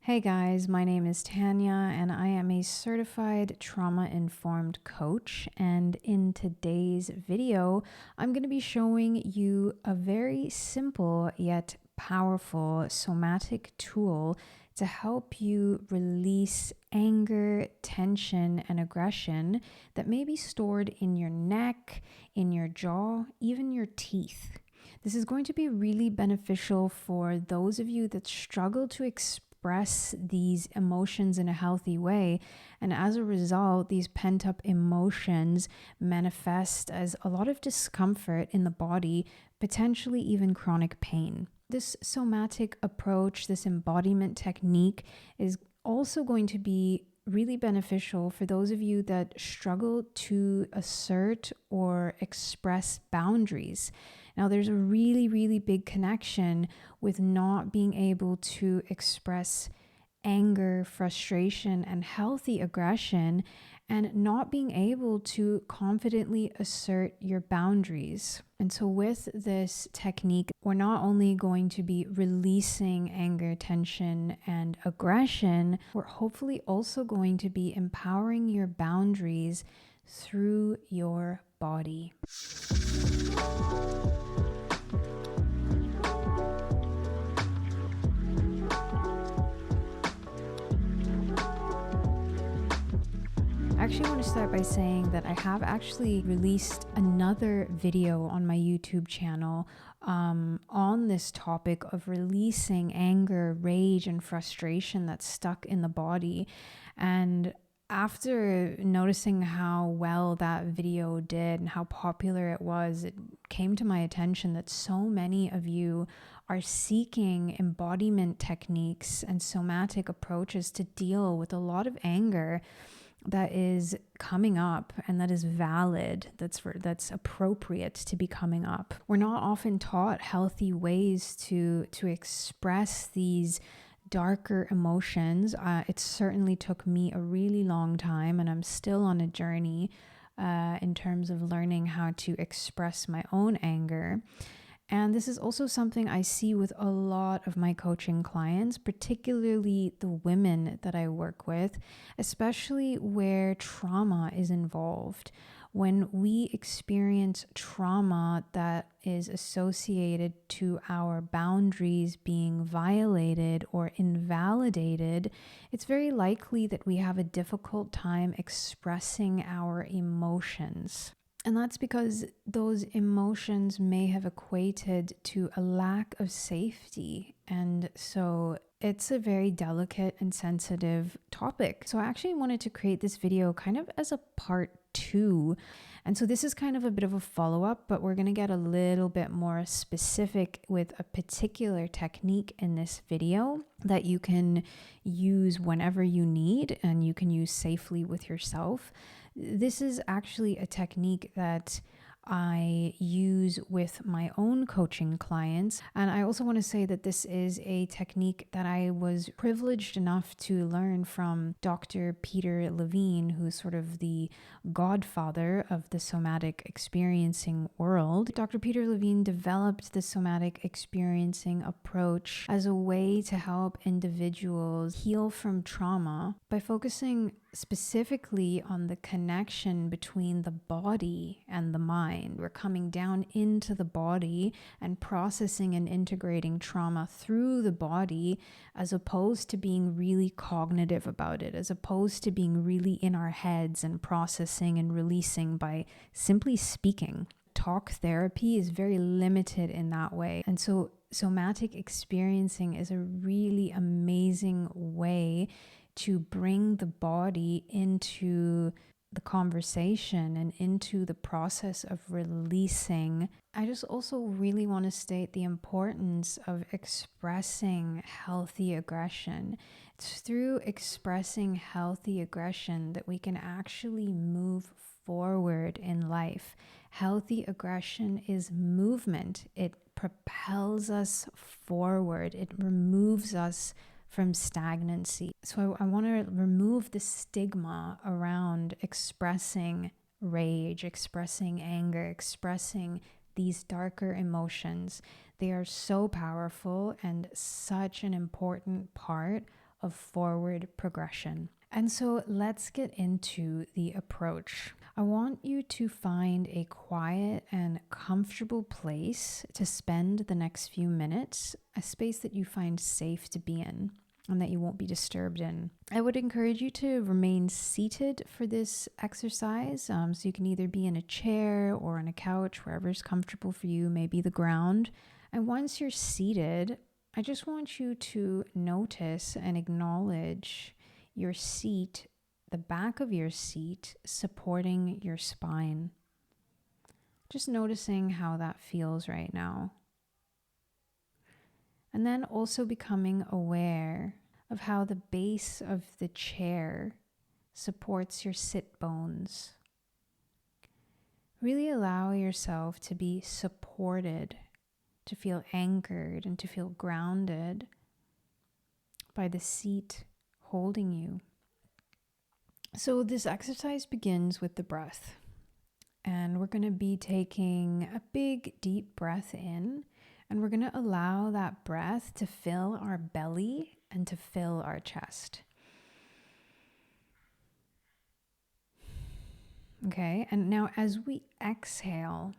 Hey guys, my name is Tanya and I am a certified trauma-informed coach. And in today's video, I'm going to be showing you a very simple yet powerful somatic tool to help you release anger, tension, and aggression that may be stored in your neck, in your jaw, even your teeth. This is going to be really beneficial for those of you that struggle to express these emotions in a healthy way. And as a result, these pent-up emotions manifest as a lot of discomfort in the body, potentially even chronic pain. This somatic approach, this embodiment technique is also going to be really beneficial for those of you that struggle to assert or express boundaries. Now, there's a really big connection with not being able to express anger, frustration, and healthy aggression, and not being able to confidently assert your boundaries. And so with this technique, we're not only going to be releasing anger, tension, and aggression, we're hopefully also going to be empowering your boundaries through your body. I actually want to start by saying that I have actually released another video on my YouTube channel on this topic of releasing anger, rage, and frustration that's stuck in the body. And after noticing how well that video did and how popular it was, it came to my attention that so many of you are seeking embodiment techniques and somatic approaches to deal with a lot of anger that is coming up and that is valid, that's appropriate to be coming up. We're not often taught healthy ways to express these darker emotions. It certainly took me a really long time, and I'm still on a journey in terms of learning how to express my own anger. And this is also something I see with a lot of my coaching clients, particularly the women that I work with, especially where trauma is involved. When we experience trauma that is associated to our boundaries being violated or invalidated, it's very likely that we have a difficult time expressing our emotions. And that's because those emotions may have equated to a lack of safety. And so it's a very delicate and sensitive topic. So I actually wanted to create this video kind of as a part 2. And so this is kind of a bit of a follow-up, but we're going to get a little bit more specific with a particular technique in this video that you can use whenever you need and you can use safely with yourself. This is actually a technique that I use with my own coaching clients. And I also want to say that this is a technique that I was privileged enough to learn from Dr. Peter Levine, who's sort of the godfather of the somatic experiencing world. Dr. Peter Levine developed the somatic experiencing approach as a way to help individuals heal from trauma by focusing specifically on the connection between the body and the mind. We're coming down into the body and processing and integrating trauma through the body, as opposed to being really cognitive about it, as opposed to being really in our heads and processing and releasing by simply speaking. Talk therapy is very limited in that way. And so somatic experiencing is a really amazing way to bring the body into the conversation and into the process of releasing. I just also really want to state the importance of expressing healthy aggression. It's through expressing healthy aggression that we can actually move forward in life. Healthy aggression is movement. It propels us forward. It removes us from stagnancy. So I want to remove the stigma around expressing rage, expressing anger, expressing these darker emotions. They are so powerful and such an important part of forward progression. And so let's get into the approach. I want you to find a quiet and comfortable place to spend the next few minutes, a space that you find safe to be in and that you won't be disturbed in. I would encourage you to remain seated for this exercise. So you can either be in a chair or on a couch, wherever is comfortable for you, maybe the ground. And once you're seated, I just want you to notice and acknowledge your seat, the back of your seat, supporting your spine. Just noticing how that feels right now. And then also becoming aware of how the base of the chair supports your sit bones. Really allow yourself to be supported, to feel anchored and to feel grounded by the seat holding you. So this exercise begins with the breath, and we're going to be taking a big deep breath in, and we're going to allow that breath to fill our belly and to fill our chest. Okay, and now as we exhale,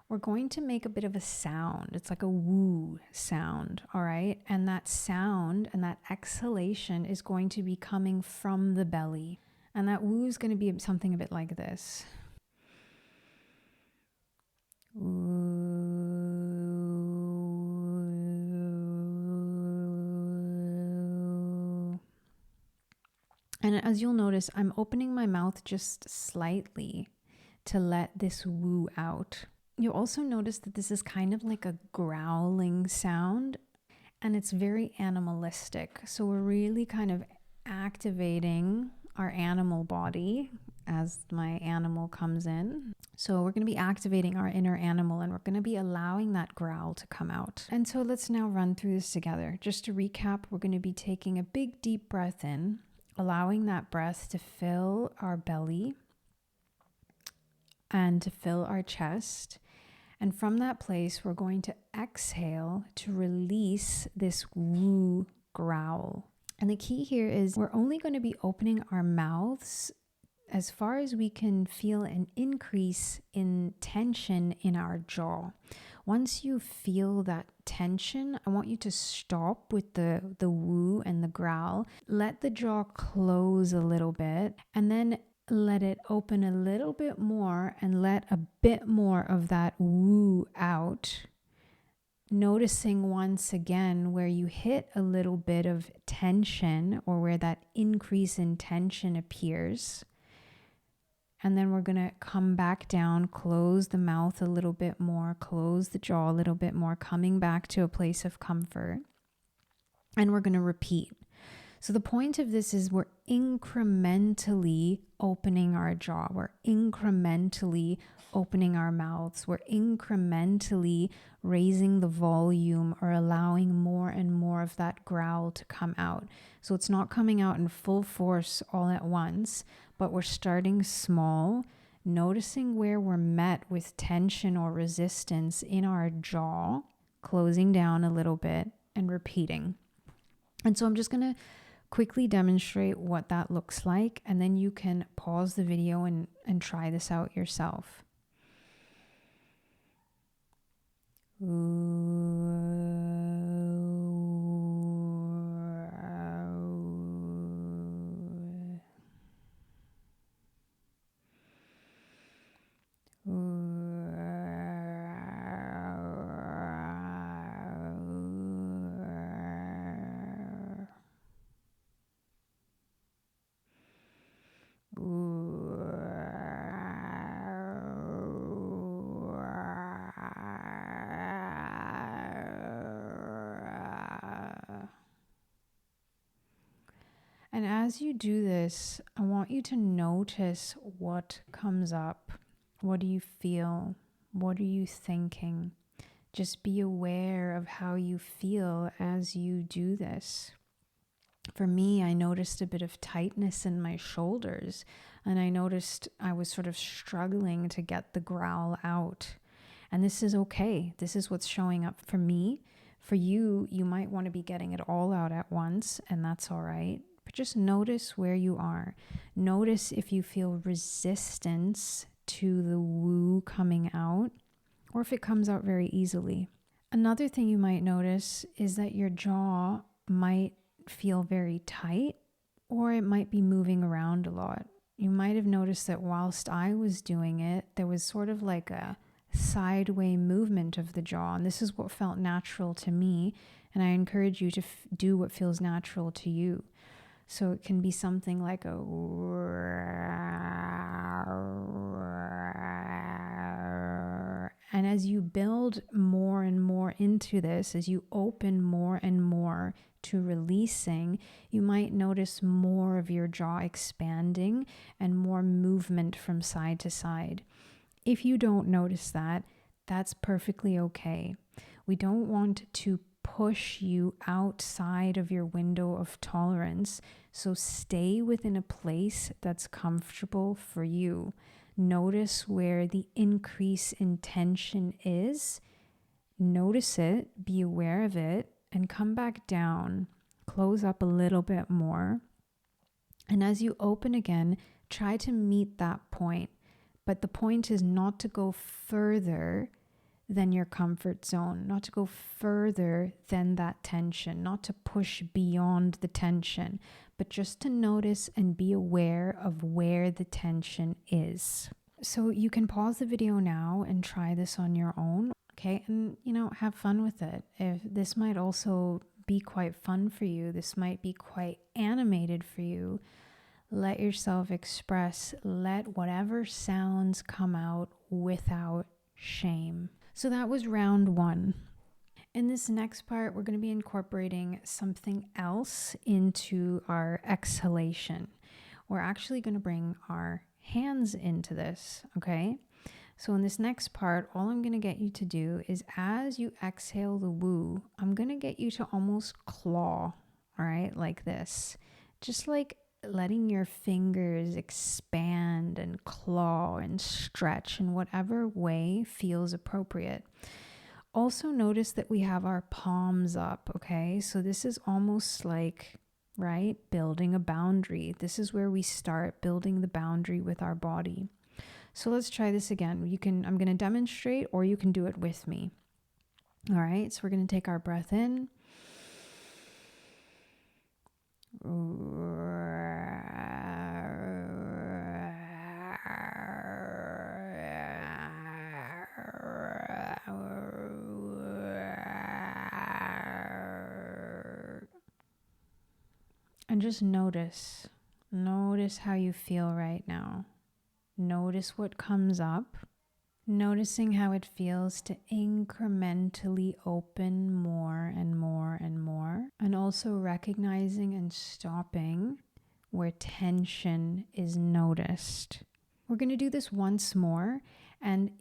we're going to make a bit of a sound. It's like a woo sound, all right? And that sound and that exhalation is going to be coming from the belly. And that woo is going to be something a bit like this. And as you'll notice, I'm opening my mouth just slightly to let this woo out. You'll also notice that this is kind of like a growling sound, and it's very animalistic. So we're really kind of activating our animal body as my animal comes in. So we're going to be activating our inner animal, and we're going to be allowing that growl to come out. And so let's now run through this together. Just to recap, we're going to be taking a big deep breath in, allowing that breath to fill our belly and to fill our chest. And from that place, we're going to exhale to release this woo growl. And the key here is we're only going to be opening our mouths as far as we can feel an increase in tension in our jaw. Once you feel that tension, I want you to stop with the woo and the growl. Let the jaw close a little bit, and then let it open a little bit more and let a bit more of that woo out. Noticing once again where you hit a little bit of tension or where that increase in tension appears. And then we're going to come back down, close the mouth a little bit more, close the jaw a little bit more, coming back to a place of comfort. And we're going to repeat. So the point of this is we're incrementally opening our jaw. We're incrementally opening our mouths. We're incrementally raising the volume or allowing more and more of that growl to come out. So it's not coming out in full force all at once, but we're starting small, noticing where we're met with tension or resistance in our jaw, closing down a little bit and repeating. And so I'm just going to quickly demonstrate what that looks like, and then you can pause the video and try this out yourself. And as you do this, I want you to notice what comes up. What do you feel? What are you thinking? Just be aware of how you feel as you do this. For me, I noticed a bit of tightness in my shoulders, and I noticed I was sort of struggling to get the growl out. And this is okay. This is what's showing up for me. For you, you might want to be getting it all out at once, and that's all right. But just notice where you are. Notice if you feel resistance to the woo coming out, or if it comes out very easily. Another thing you might notice is that your jaw might feel very tight, or it might be moving around a lot. You might have noticed that whilst I was doing it, there was sort of like a sideway movement of the jaw, and this is what felt natural to me, and I encourage you to do what feels natural to you. So it can be something like a, and as you build more and more into this, as you open more and more to releasing, you might notice more of your jaw expanding and more movement from side to side. If you don't notice that, that's perfectly okay. We don't want to push you outside of your window of tolerance, so stay within a place that's comfortable for you. Notice where the increase in tension is. Notice it, be aware of it, and come back down. Close up a little bit more. And as you open again, try to meet that point. But the point is not to go further than your comfort zone, not to go further than that tension, not to push beyond the tension, but just to notice and be aware of where the tension is. So you can pause the video now and try this on your own, okay? And, have fun with it. If this might also be quite fun for you, this might be quite animated for you. Let yourself express, let whatever sounds come out without shame. So that was round 1. In this next part, we're going to be incorporating something else into our exhalation. We're actually going to bring our hands into this, okay? So in this next part, all I'm going to get you to do is as you exhale the woo, I'm going to get you to almost claw, all right, like this. Just like letting your fingers expand and claw and stretch in whatever way feels appropriate. Also notice that we have our palms up, okay? So this is almost like, right, building a boundary. This is where we start building the boundary with our body. So let's try this again. I'm going to demonstrate, or you can do it with me. All right, so we're going to take our breath in. And just notice how you feel right now. Notice what comes up. Noticing how it feels to incrementally open more and more and more. And also recognizing and stopping where tension is noticed. We're going to do this once more. And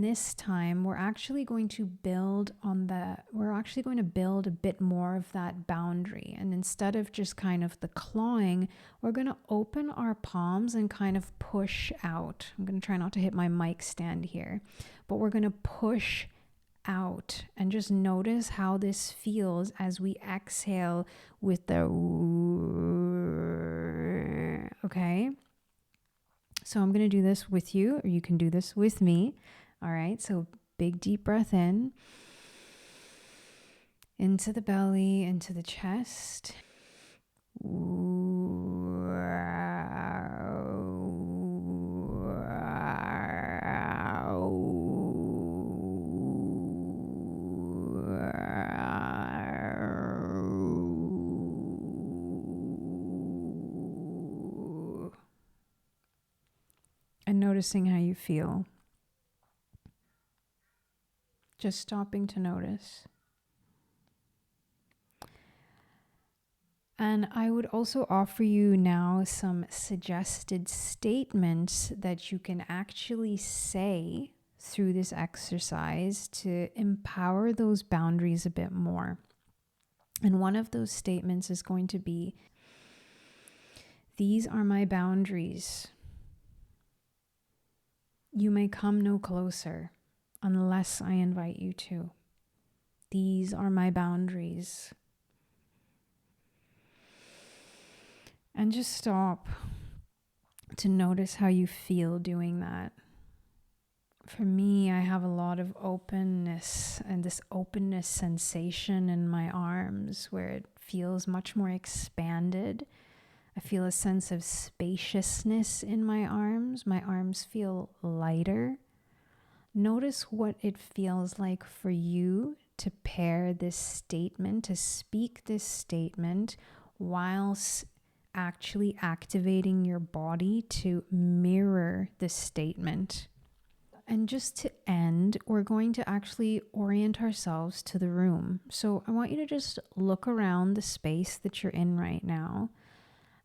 this time we're actually going to build a bit more of that boundary. And instead of just kind of the clawing, we're going to open our palms and kind of push out. I'm going to try not to hit my mic stand here, but we're going to push out and just notice how this feels as we exhale with the okay. So I'm going to do this with you, or you can do this with me. All right. So big deep breath in, into the belly, into the chest. And noticing how you feel. Just stopping to notice. And I would also offer you now some suggested statements that you can actually say through this exercise to empower those boundaries a bit more. And one of those statements is going to be, "These are my boundaries. You may come no closer unless I invite you to." These are my boundaries. And just stop to notice how you feel doing that. For me, I have a lot of openness and this openness sensation in my arms where it feels much more expanded. I feel a sense of spaciousness in my arms. My arms feel lighter. Notice what it feels like for you to pair this statement, to speak this statement whilst actually activating your body to mirror the statement. And just to end, we're going to actually orient ourselves to the room. So I want you to just look around the space that you're in right now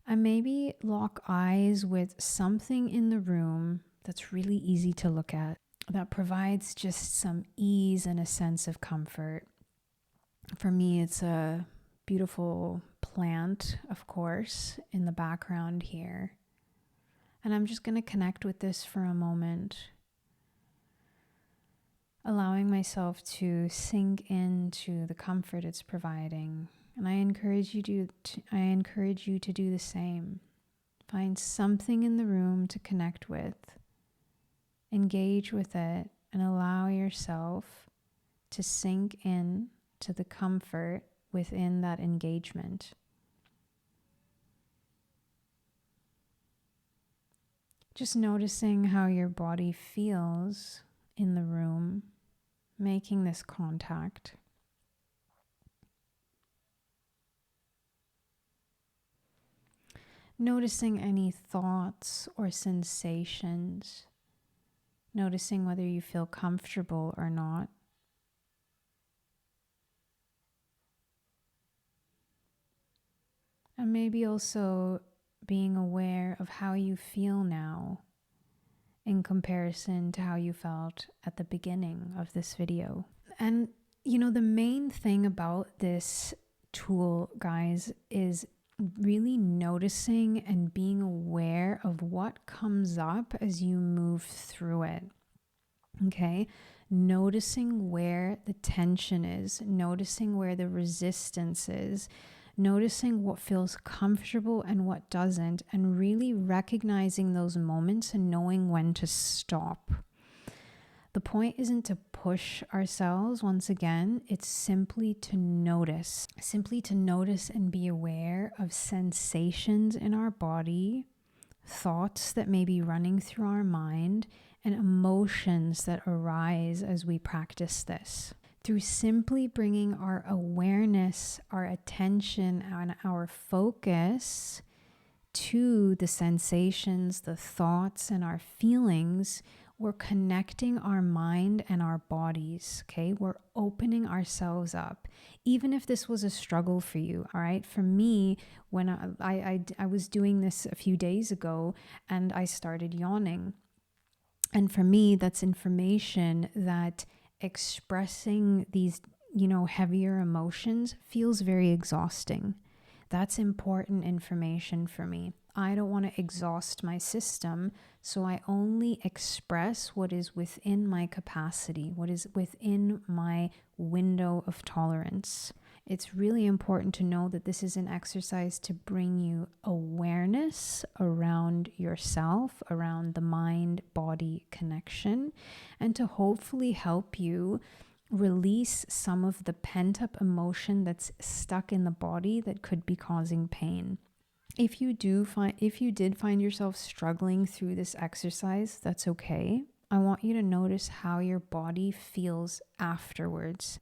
and maybe lock eyes with something in the room that's really easy to look at, that provides just some ease and a sense of comfort. For me, it's a beautiful plant, of course, in the background here. And I'm just going to connect with this for a moment, allowing myself to sink into the comfort it's providing. And I encourage you to do the same. Find something in the room to connect with, engage with it, and allow yourself to sink in to the comfort within that engagement. Just noticing how your body feels in the room, making this contact. Noticing any thoughts or sensations. Noticing whether you feel comfortable or not. And maybe also being aware of how you feel now in comparison to how you felt at the beginning of this video. And the main thing about this tool, guys, is really noticing and being aware of what comes up as you move through it. Okay? Noticing where the tension is, noticing where the resistance is, noticing what feels comfortable and what doesn't, and really recognizing those moments and knowing when to stop. The point isn't to push ourselves, once again, it's simply to notice and be aware of sensations in our body, thoughts that may be running through our mind, and emotions that arise as we practice this. Through simply bringing our awareness, our attention, and our focus to the sensations, the thoughts, and our feelings, we're connecting our mind and our bodies, okay? We're opening ourselves up. Even if this was a struggle for you, all right? For me, when I was doing this a few days ago and I started yawning. And for me, that's information that expressing these, heavier emotions feels very exhausting. That's important information for me. I don't want to exhaust my system, so I only express what is within my capacity, what is within my window of tolerance. It's really important to know that this is an exercise to bring you awareness around yourself, around the mind-body connection, and to hopefully help you release some of the pent-up emotion that's stuck in the body that could be causing pain. If you did find yourself struggling through this exercise, that's okay. I want you to notice how your body feels afterwards.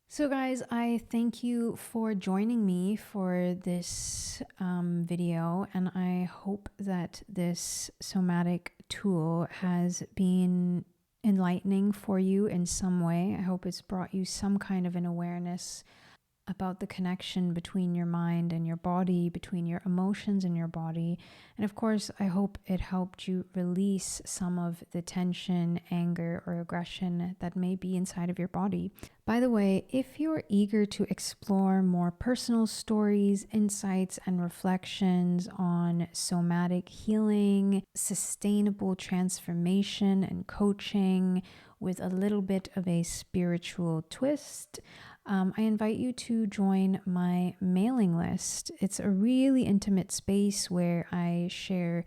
So guys, I thank you for joining me for this video, and I hope that this somatic tool has been enlightening for you in some way. I hope it's brought you some kind of an awareness about the connection between your mind and your body, between your emotions and your body. And of course, I hope it helped you release some of the tension, anger, or aggression that may be inside of your body. By the way, if you're eager to explore more personal stories, insights, and reflections on somatic healing, sustainable transformation, and coaching with a little bit of a spiritual twist, I invite you to join my mailing list. It's a really intimate space where I share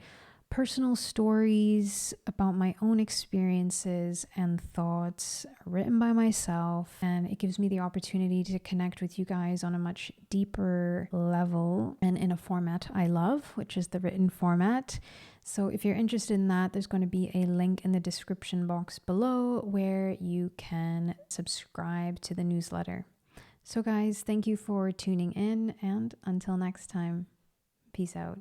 personal stories about my own experiences and thoughts written by myself, and it gives me the opportunity to connect with you guys on a much deeper level and in a format I love, which is the written format. So if you're interested in that, there's going to be a link in the description box below where you can subscribe to the newsletter. So guys, thank you for tuning in, and until next time, peace out.